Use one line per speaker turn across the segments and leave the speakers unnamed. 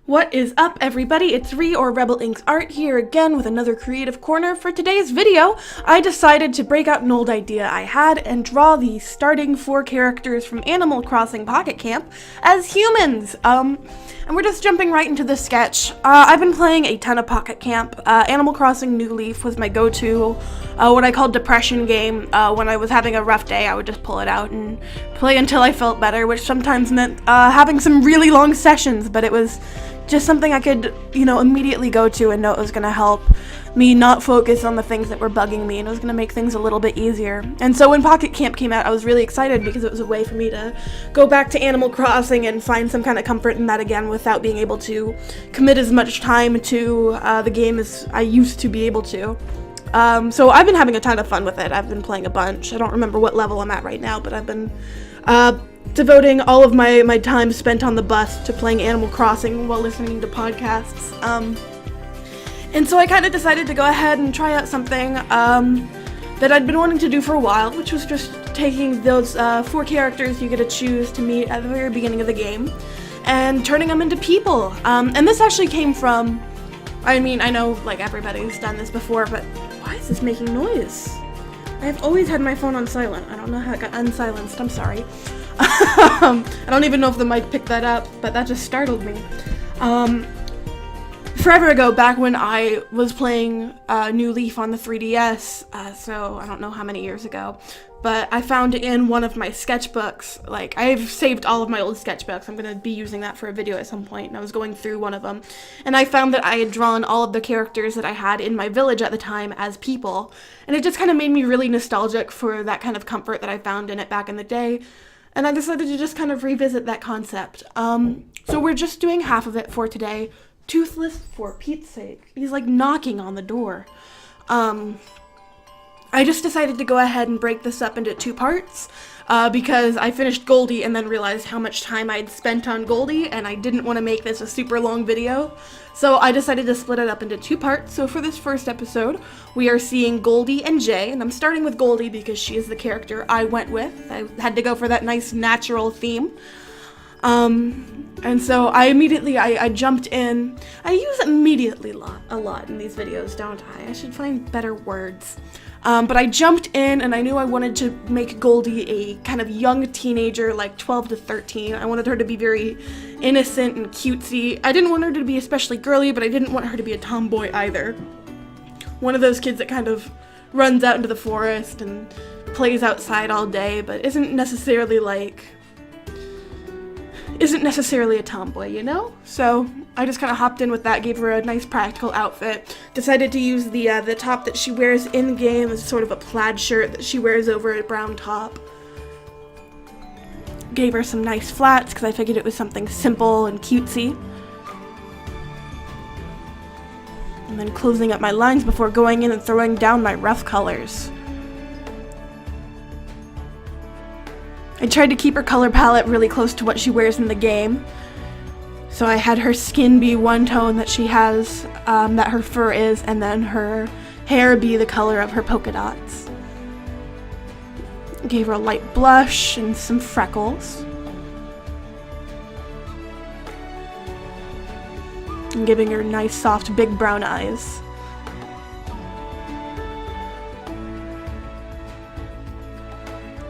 What is up, everybody? It's Ree or Rebel Inc.'s Art here again with another creative corner. For today's video, I decided to break out an old idea I had and draw the starting 4 characters from Animal Crossing Pocket Camp as humans. And we're just jumping right into the sketch. I've been playing a ton of Pocket Camp. Animal Crossing New Leaf was my go-to, what I call depression game. When I was having a rough day, I would just pull it out and play until I felt better, which sometimes meant having some really long sessions, but it was just something I could, immediately go to and know it was going to help me not focus on the things that were bugging me, and it was going to make things a little bit easier. And so when Pocket Camp came out, I was really excited because it was a way for me to go back to Animal Crossing and find some kind of comfort in that again without being able to commit as much time to the game as I used to be able to. So I've been having a ton of fun with it. I've been playing a bunch. I don't remember what level I'm at right now, but I've been devoting all of my time spent on the bus to playing Animal Crossing while listening to podcasts. And so I kind of decided to go ahead and try out something that I'd been wanting to do for a while, which was just taking those 4 characters you get to choose to meet at the very beginning of the game and turning them into people. And this actually came from, I know like everybody's done this before, but why is this making noise? I've always had my phone on silent. I don't know how it got unsilenced. I'm sorry. I don't even know if the mic picked that up, but that just startled me. Forever ago, back when I was playing New Leaf on the 3DS, so I don't know how many years ago, but I found in one of my sketchbooks, like, I've saved all of my old sketchbooks. I'm going to be using that for a video at some point, and I was going through one of them, and I found that I had drawn all of the characters that I had in my village at the time as people, and it just kind of made me really nostalgic for that kind of comfort that I found in it back in the day. And I decided to just kind of revisit that concept. So we're just doing half of it for today. Toothless, for Pete's sake. He's like knocking on the door. I just decided to go ahead and break this up into 2 parts because I finished Goldie and then realized how much time I'd spent on Goldie, and I didn't want to make this a super long video. So I decided to split it up into 2 parts. So for this first episode, we are seeing Goldie and Jay, and I'm starting with Goldie because she is the character I went with. I had to go for that nice natural theme. And so I jumped in. I use immediately a lot in these videos, don't I? I should find better words. But I jumped in and I knew I wanted to make Goldie a kind of young teenager, like 12 to 13. I wanted her to be very innocent and cutesy. I didn't want her to be especially girly, but I didn't want her to be a tomboy either. One of those kids that kind of runs out into the forest and plays outside all day, but isn't necessarily a tomboy, So I just kind of hopped in with that, gave her a nice practical outfit, decided to use the top that she wears in-game as sort of a plaid shirt that she wears over a brown top. Gave her some nice flats because I figured it was something simple and cutesy. And then closing up my lines before going in and throwing down my rough colors. I tried to keep her color palette really close to what she wears in the game. So I had her skin be one tone that she has, that her fur is, and then her hair be the color of her polka dots. Gave her a light blush and some freckles. And giving her nice, soft, big brown eyes.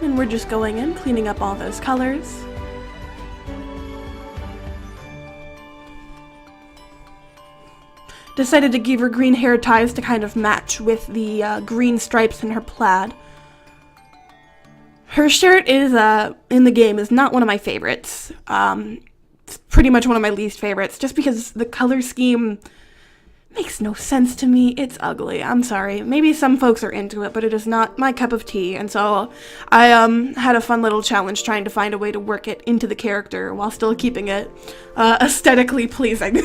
And we're just going in, cleaning up all those colors. Decided to give her green hair ties to kind of match with the green stripes in her plaid. Her shirt is, in the game, is not one of my favorites. It's pretty much one of my least favorites, just because the color scheme makes no sense to me. It's ugly. I'm sorry. Maybe some folks are into it, but it is not my cup of tea. And so I had a fun little challenge trying to find a way to work it into the character while still keeping it aesthetically pleasing.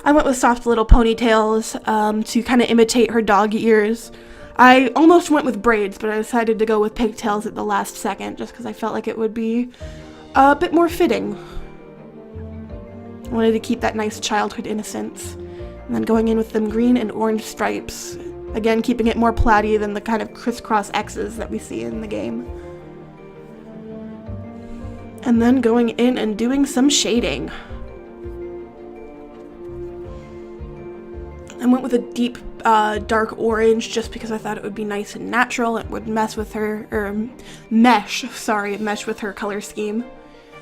I went with soft little ponytails to kind of imitate her dog ears. I almost went with braids, but I decided to go with pigtails at the last second just because I felt like it would be a bit more fitting. I wanted to keep that nice childhood innocence. And then going in with them green and orange stripes. Again, keeping it more plaid-y than the kind of crisscross X's that we see in the game. And then going in and doing some shading. I went with a deep dark orange just because I thought it would be nice and natural. It would mesh with her color scheme.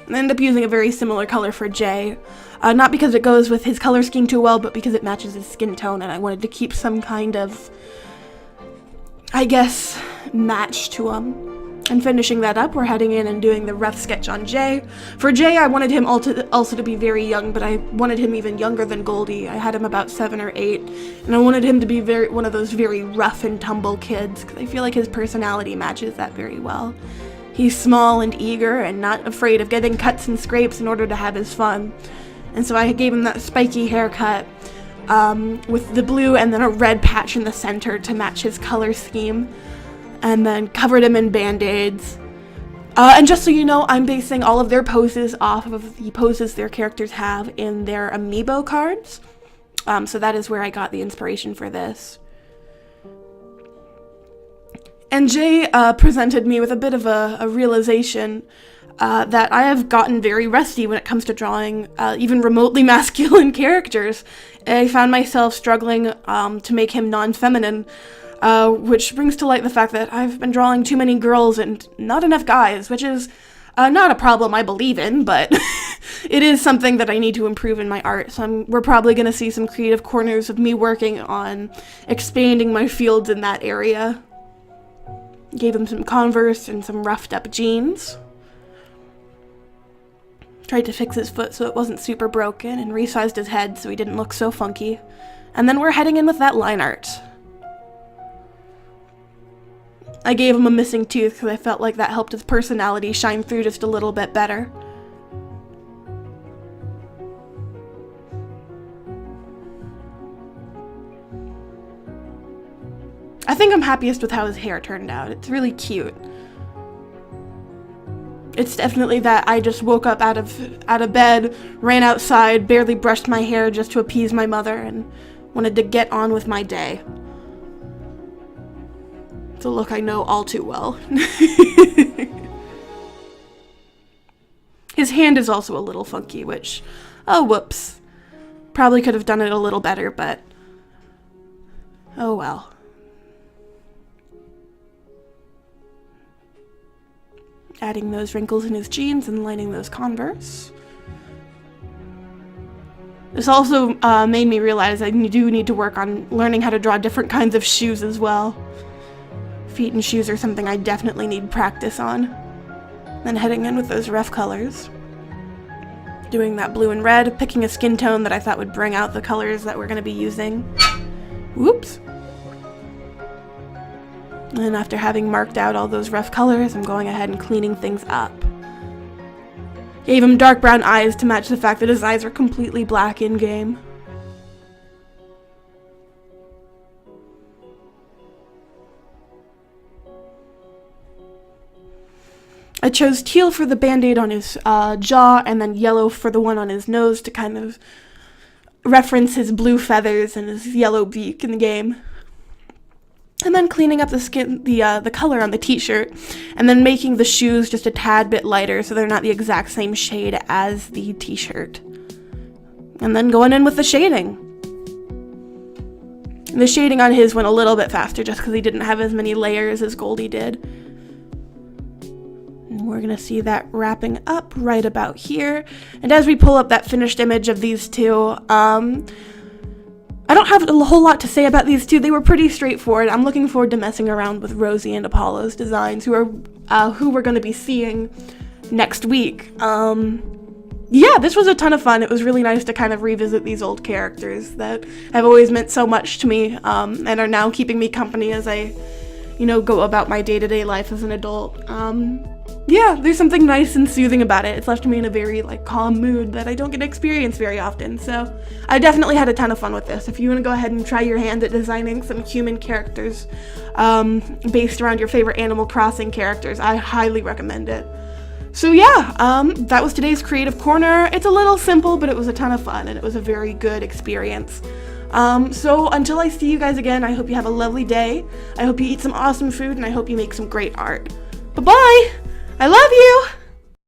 And I ended up using a very similar color for Jay. Not because it goes with his color scheme too well, but because it matches his skin tone, and I wanted to keep some kind of, I guess, match to him. And finishing that up, we're heading in and doing the rough sketch on Jay. For Jay, I wanted him also to be very young, but I wanted him even younger than Goldie. I had him about 7 or 8, and I wanted him to be one of those very rough and tumble kids, because I feel like his personality matches that very well. He's small and eager and not afraid of getting cuts and scrapes in order to have his fun. And so I gave him that spiky haircut with the blue and then a red patch in the center to match his color scheme. And then covered him in band-aids. And just so you know, I'm basing all of their poses off of the poses their characters have in their amiibo cards. So that is where I got the inspiration for this. And Jay presented me with a bit of a realization that I have gotten very rusty when it comes to drawing even remotely masculine characters. I found myself struggling to make him non-feminine. Which brings to light the fact that I've been drawing too many girls and not enough guys, which is not a problem I believe in, but it is something that I need to improve in my art. So we're probably going to see some creative corners of me working on expanding my fields in that area. Gave him some Converse and some roughed up jeans. Tried to fix his foot so it wasn't super broken and resized his head so he didn't look so funky. And then we're heading in with that line art. I gave him a missing tooth because I felt like that helped his personality shine through just a little bit better. I think I'm happiest with how his hair turned out. It's really cute. It's definitely that I just woke up out of bed, ran outside, barely brushed my hair just to appease my mother, and wanted to get on with my day. It's a look I know all too well. His hand is also a little funky, which, oh whoops. Probably could have done it a little better, but oh well. Adding those wrinkles in his jeans and lining those Converse. This also made me realize I do need to work on learning how to draw different kinds of shoes as well. Feet and shoes are something I definitely need practice on. Then heading in with those rough colors. Doing that blue and red, picking a skin tone that I thought would bring out the colors that we're going to be using. Whoops. And after having marked out all those rough colors, I'm going ahead and cleaning things up. Gave him dark brown eyes to match the fact that his eyes are completely black in-game. I chose teal for the band-aid on his jaw, and then yellow for the one on his nose to kind of reference his blue feathers and his yellow beak in the game. And then cleaning up the color on the t-shirt, and then making the shoes just a tad bit lighter so they're not the exact same shade as the t-shirt. And then going in with the shading. The shading on his went a little bit faster just because he didn't have as many layers as Goldie did. We're going to see that wrapping up right about here. And as we pull up that finished image of these two, I don't have a whole lot to say about these two. They were pretty straightforward. I'm looking forward to messing around with Rosie and Apollo's designs, who we're going to be seeing next week. Yeah, this was a ton of fun. It was really nice to kind of revisit these old characters that have always meant so much to me, and are now keeping me company as I, go about my day-to-day life as an adult. Yeah, there's something nice and soothing about it. It's left me in a very, calm mood that I don't get to experience very often. So I definitely had a ton of fun with this. If you want to go ahead and try your hand at designing some human characters based around your favorite Animal Crossing characters, I highly recommend it. So yeah, that was today's Creative Corner. It's a little simple, but it was a ton of fun, and it was a very good experience. So until I see you guys again, I hope you have a lovely day. I hope you eat some awesome food, and I hope you make some great art. Bye-bye! I love you!